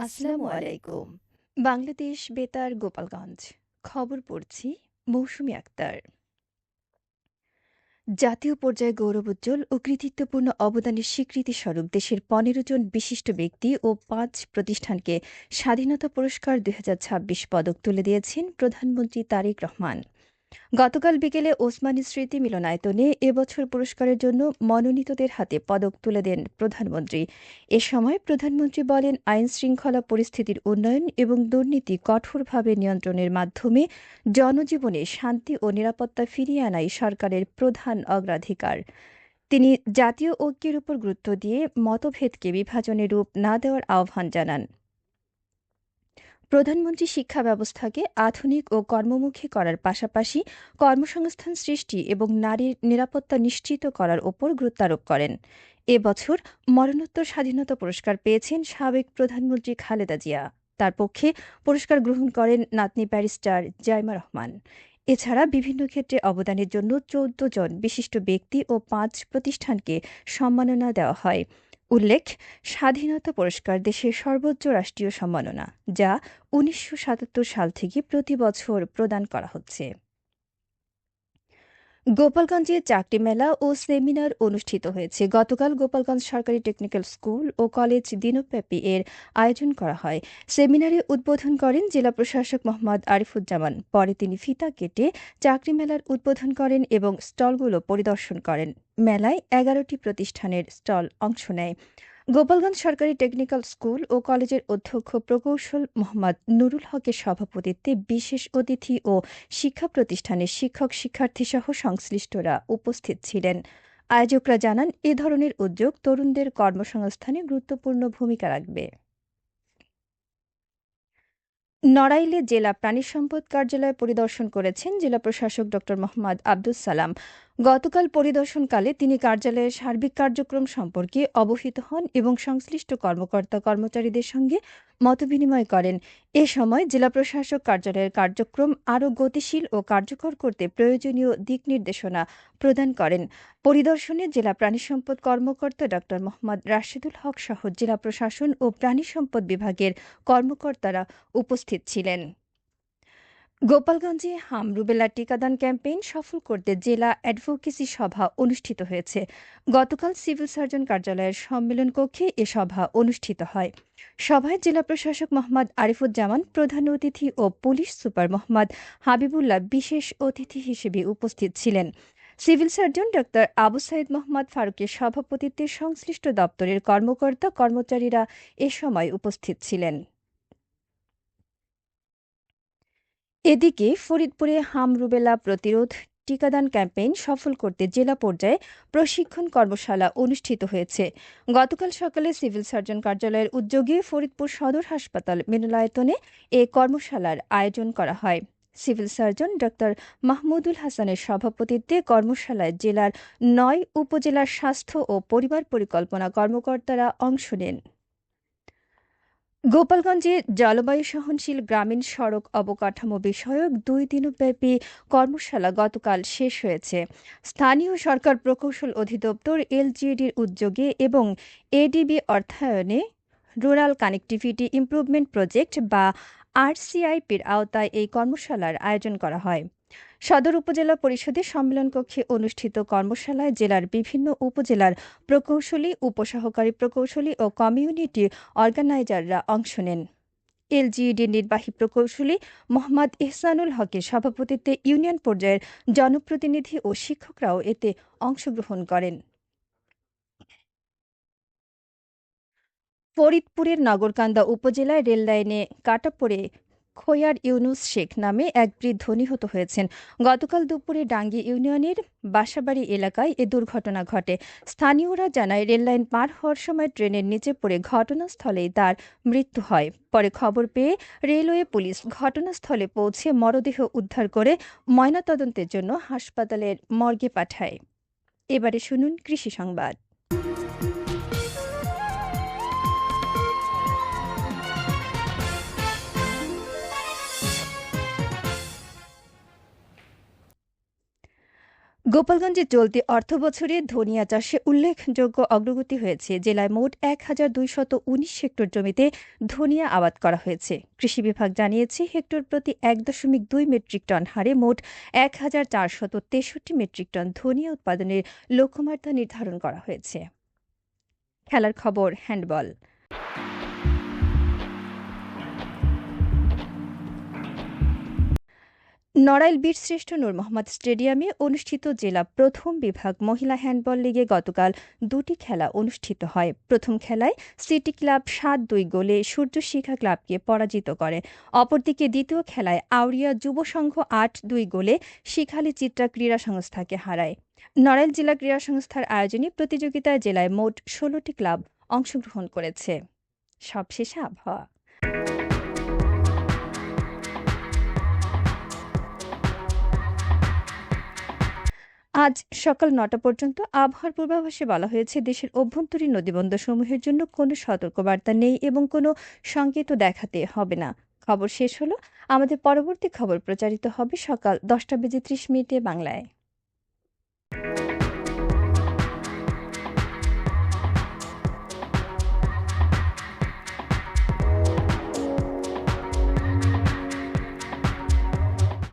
আসসালামু আলাইকুম। বাংলাদেশ বেতার গোপালগঞ্জ। খবর পড়ছি মৌসুমী আক্তার। জাতীয় পর্যায়ে গৌরবোজ্জ্বল ও কৃতিত্বপূর্ণ অবদানের স্বীকৃতিস্বরূপ দেশের ১৫ জন বিশিষ্ট ব্যক্তি ও ৫ প্রতিষ্ঠানকে স্বাধীনতা পুরস্কার ২০২৬ পদক তুলে দিয়েছেন প্রধানমন্ত্রী তারেক রহমান। গতকাল বিকেলে ওসমানী স্মৃতি মিলনায়তনে এবছর পুরস্কারের জন্য মনোনীতদের হাতে পদক তুলে দেন প্রধানমন্ত্রী। এ সময় প্রধানমন্ত্রী বলেন, আইন শৃঙ্খলা পরিস্থিতির উন্নয়ন এবং দুর্নীতি কঠোরভাবে নিয়ন্ত্রণের মাধ্যমে জনজীবনে শান্তি ও নিরাপত্তা ফিরিয়ে আনাই সরকারের প্রধান অগ্রাধিকার। তিনি জাতীয় ঐক্যের উপর গুরুত্ব দিয়ে মতভেদকে বিভাজনের রূপ না দেওয়ার আহ্বান জানান। প্রধানমন্ত্রী শিক্ষা ব্যবস্থাকে আধুনিক ও কর্মমুখী করার পাশাপাশি কর্মসংস্থান সৃষ্টি এবং নারীর নিরাপত্তা নিশ্চিত করার ওপর গুরুত্বারোপ করেন। এ বছর মরণোত্তর স্বাধীনতা পুরস্কার পেয়েছেন সাবেক প্রধানমন্ত্রী খালেদা জিয়া। তার পক্ষে পুরস্কার গ্রহণ করেন নাতনি ব্যারিস্টার জাইমা রহমান। এছাড়া বিভিন্ন ক্ষেত্রে অবদানের জন্য ১৪ জন বিশিষ্ট ব্যক্তি ও ৫ প্রতিষ্ঠানকে সম্মাননা দেওয়া হয়। উল্লেখ, স্বাধীনতা পুরস্কার দেশের সর্বোচ্চ রাষ্ট্রীয় সম্মাননা, যা ১৯৭৭ সাল থেকে প্রতি বছর প্রদান করা হচ্ছে। গোপালগঞ্জে চাকরি মেলা ও সেমিনার অনুষ্ঠিত হয়েছে। গতকাল গোপালগঞ্জ সরকারি টেকনিক্যাল স্কুল ও কলেজ দিনব্যাপী এর আয়োজন করা হয়। সেমিনারে উদ্বোধন করেন জেলা প্রশাসক মোহাম্মদ আরিফুজ্জামান। পরে তিনি ফিতা কেটে চাকরি মেলার উদ্বোধন করেন এবং স্টলগুলো পরিদর্শন করেন। মেলায় ১১টি প্রতিষ্ঠানের স্টল অংশ নেয়। গোপালগঞ্জ সরকারি টেকনিক্যাল স্কুল ও কলেজের অধ্যক্ষ প্রকৌশল মোহাম্মদ নুরুল হকের সভাপতিত্বে বিশেষ অতিথি ও শিক্ষা প্রতিষ্ঠানের শিক্ষক শিক্ষার্থীসহ সংশ্লিষ্টরা উপস্থিত ছিলেন। আয়োজকরা জানান, এ ধরনের উদ্যোগ তরুণদের কর্মসংস্থানে গুরুত্বপূর্ণ ভূমিকা রাখবে। নড়াইলে জেলা প্রাণী সম্পদ কার্যালয় পরিদর্শন করেছেন জেলা প্রশাসক ড মোহাম্মদ আব্দুস সালাম। গতকাল পরিদর্শনকালে তিনি কার্যালয়ের সার্বিক কার্যক্রম সম্পর্কে অবহিত হন এবং সংশ্লিষ্ট কর্মকর্তা কর্মচারীদের সঙ্গে মতবিনিময় করেন। এ সময় জেলা প্রশাসক কার্যালয়ের কার্যক্রম আরও গতিশীল ও কার্যকর করতে প্রয়োজনীয় দিক নির্দেশনা প্রদান করেন। পরিদর্শনে জেলা প্রাণী সম্পদ কর্মকর্তা ড মোহাম্মদ রাশেদুল হক সহ জেলা প্রশাসন ও প্রাণী সম্পদ বিভাগের কর্মকর্তারা উপস্থিত ছিলেন। গোপালগঞ্জে হাম রুবেলা টিকাদান ক্যাম্পেইন সফল করতে জেলা অ্যাডভোকেসি সভা অনুষ্ঠিত হয়েছে। গতকাল সিভিল সার্জন কার্যালয়ের সম্মেলন কক্ষে এ সভা অনুষ্ঠিত হয়। সভায় জেলা প্রশাসক মোহাম্মদ আরিফুজ্জামান প্রধান অতিথি ও পুলিশ সুপার মোহাম্মদ হাবিবুল্লাহ বিশেষ অতিথি হিসেবে উপস্থিত ছিলেন। সিভিল সার্জন ড আবু সাইদ মোহাম্মদ ফারুকের সভাপতিত্বে সংশ্লিষ্ট দপ্তরের কর্মকর্তা কর্মচারীরা এ সময় উপস্থিত ছিলেন। এদিকে ফরিদপুরে হাম রুবেলা প্রতিরোধ টিকাদান ক্যাম্পেইন সফল করতে জেলা পর্যায়ে প্রশিক্ষণ কর্মশালা অনুষ্ঠিত হয়েছে। গতকাল সকালে সিভিল সার্জন কার্যালয়ের উদ্যোগে ফরিদপুর সদর হাসপাতাল মিলনায়তনে এ কর্মশালার আয়োজন করা হয়। সিভিল সার্জন ড মাহমুদুল হাসানের সভাপতিত্বে কর্মশালায় জেলার ৯ উপজেলার স্বাস্থ্য ও পরিবার পরিকল্পনা কর্মকর্তারা অংশ নেন। গোপালগঞ্জে জলবায়ু সহনশীল গ্রামীণ সড়ক অবকাঠামো বিষয়ক ২ দিনব্যাপী কর্মশালা গতকাল শেষ হয়েছে। স্থানীয় সরকার প্রকৌশল অধিদপ্তর এলজিইডির উদ্যোগে এবং এডিবি অর্থায়নে রুরাল কানেক্টিভিটি ইমপ্রুভমেন্ট প্রজেক্ট বা আরসিআইপির আওতায় এই কর্মশালার আয়োজন করা হয়। সদর উপজেলা পরিষদের সম্মেলন কক্ষে অনুষ্ঠিত কর্মশালায় জেলার বিভিন্ন উপজেলার প্রকৌশলী, উপসহকারী প্রকৌশলী ও কমিউনিটি অর্গানাইজাররা অংশ নেন। এলজিইডির নির্বাহী প্রকৌশলী মোহাম্মদ ইহসানুল হকের সভাপতিত্বে ইউনিয়ন পর্যায়ের জনপ্রতিনিধি ও শিক্ষকরাও এতে অংশগ্রহণ করেন। ফরিদপুরের নগরকান্দা উপজেলায় রেললাইনে কাটা পড়ে খোয়ার ইউনুস শেখ নামে এক বৃদ্ধ নিহত হয়েছেন। গতকাল দুপুরে ডাঙ্গি ইউনিয়নের বাসাবাড়ি এলাকায় এ দুর্ঘটনা ঘটে। স্থানীয়রা জানায়, রেললাইন পার হওয়ার সময় ট্রেনের নিচে পড়ে ঘটনাস্থলেই তার মৃত্যু হয়। পরে খবর পেয়ে রেলওয়ে পুলিশ ঘটনাস্থলে পৌঁছে মরদেহ উদ্ধার করে ময়নাতদন্তের জন্য হাসপাতালের মর্গে পাঠায়। এবারে শুনুন কৃষি সংবাদ। গোপালগঞ্জে চলতি অর্থবছরে ধনিয়া চাষে উল্লেখযোগ্য অগ্রগতি হয়েছে। জেলায় মোট ১,২১৯ হেক্টর জমিতে ধনিয়া আবাদ করা হয়েছে। কৃষি বিভাগ জানিয়েছে, হেক্টর প্রতি ১.২ মেট্রিক টন হারে মোট ১,৪৬৩ মেট্রিক টন ধনিয়া উৎপাদনের লক্ষ্যমাত্রা নির্ধারণ করা হয়েছে। খেলার খবর হ্যান্ডবল। নড়াইল বীরশ্রেষ্ঠ নূর মোহাম্মদ স্টেডিয়ামে অনুষ্ঠিত জেলা প্রথম বিভাগ মহিলা হ্যান্ডবল লিগে গতকাল দুটি খেলা অনুষ্ঠিত হয়। প্রথম খেলায় সিটি ক্লাব ৭-২ গোলে সূর্যশিখা ক্লাবকে পরাজিত করে। অপরদিকে দ্বিতীয় খেলায় আউরিয়া যুব সংঘ ৮-২ গোলে শিখালী চিত্রা ক্রীড়া সংস্থাকে হারায়। নড়াইল জেলা ক্রীড়া সংস্থার আয়োজনে প্রতিযোগিতায় জেলায় মোট ১৬টি ক্লাব অংশগ্রহণ করেছে। সবশেষে আবহাওয়া। আজ সকাল ৯টা পর্যন্ত আবহাওয়ার পূর্বাভাসে বলা হয়েছে, দেশের অভ্যন্তরীণ নদীবন্দরসমূহের জন্য কোনো সতর্কবার্তা নেই এবং কোনো সংকেতও দেখাতে হবে না। খবর শেষ হলো। আমাদের পরবর্তী খবর প্রচারিত হবে সকাল ১০টা বেজে ৩০ মিনিটে বাংলায়।